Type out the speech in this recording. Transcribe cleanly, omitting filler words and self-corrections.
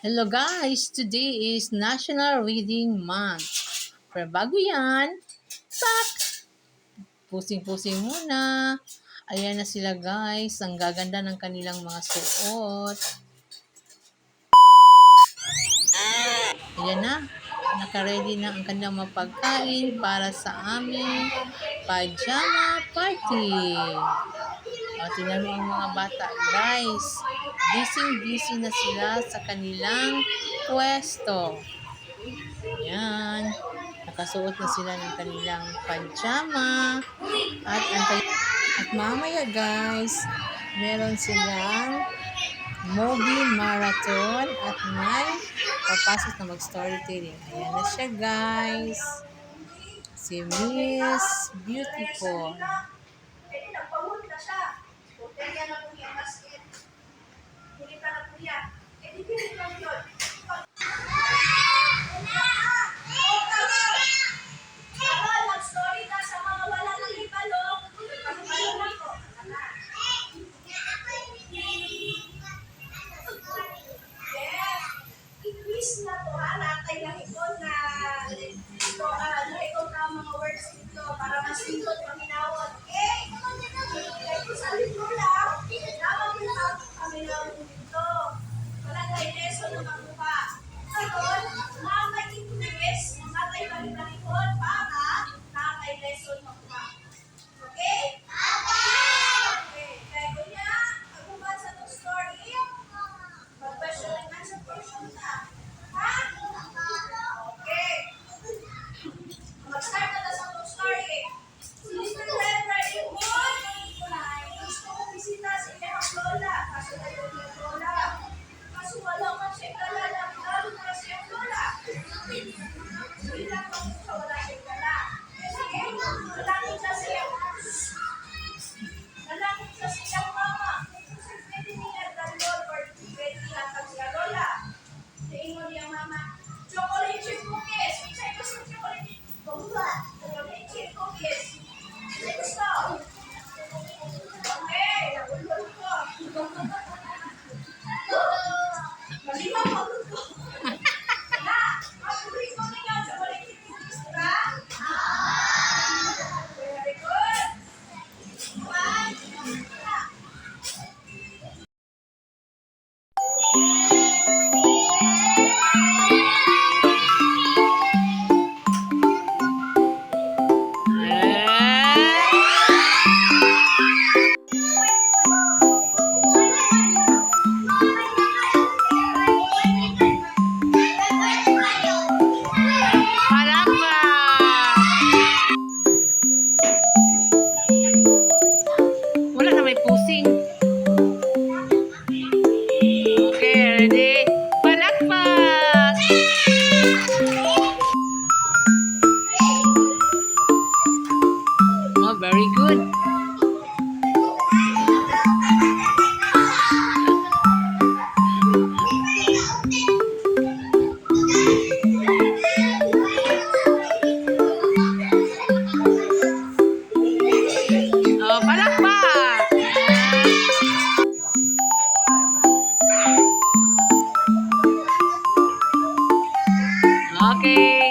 Hello guys! Today is National Reading Month. Pero bago yan, tak! Pusing-pusing muna. Ayan na sila guys. Ang gaganda ng kanilang mga suot. Ayan na. Naka-ready na ang kanilang mga pagkain para sa aming pajama party. O, tingnan mo ang mga bata. Guys, busy na sila sa kanilang pwesto. Ayan. Nakasuot na sila ng kanilang pajama. At mamaya guys, meron silang movie marathon at may papasok na mag-storytelling. Ayan na siya guys. Si Miss Beautiful. Nagpahuli na siya. Kaya na po niya, basket. Kulita na po niya. Hindi lang yun. Mag-story ka sa mga wala ng ibalong. Pag-ibalong ako. Yes. Increase na to ha. Natay lang ito na ito, ito na mga words dito para mas ito paminawag. Kaya sa libro lang, dapat pinatawag kami lang dito. Wala tayo lesson na makuha. Ngayon, nakakay English, nakakay balik-balikon para nakakay lesson makuha. Okay? Okay. Kaya kunya, pagbuman sa itong story, mag-question and answer portion na. Ha? Okay. Mag-start na sa itong story. Little letter in one. Gusto ko bisita sa inyong lola. Kaso tayo yung lola. Kaso wala man siya kalala. Lalo na siya lola. So ilang pa siya wala siya kala. Sige, nalangin siya siya. Nalangin siya siya mama. So pwede niya dalol or pwede hatag siya lola. Tingin niya mama. Chocolate chip cookies. Minsan gusto chocolate chip cookies. Chocolate chip cookies. Gusto. Okay, nagulol ko. Malimaw magulol ko. Na, matuloy ko ninyo sa chocolate cookies, diba? Very good. One, na. Wala na may pusing. Okay, ready? Palakpak! Oh, very good. Oh, palakpak! Okay.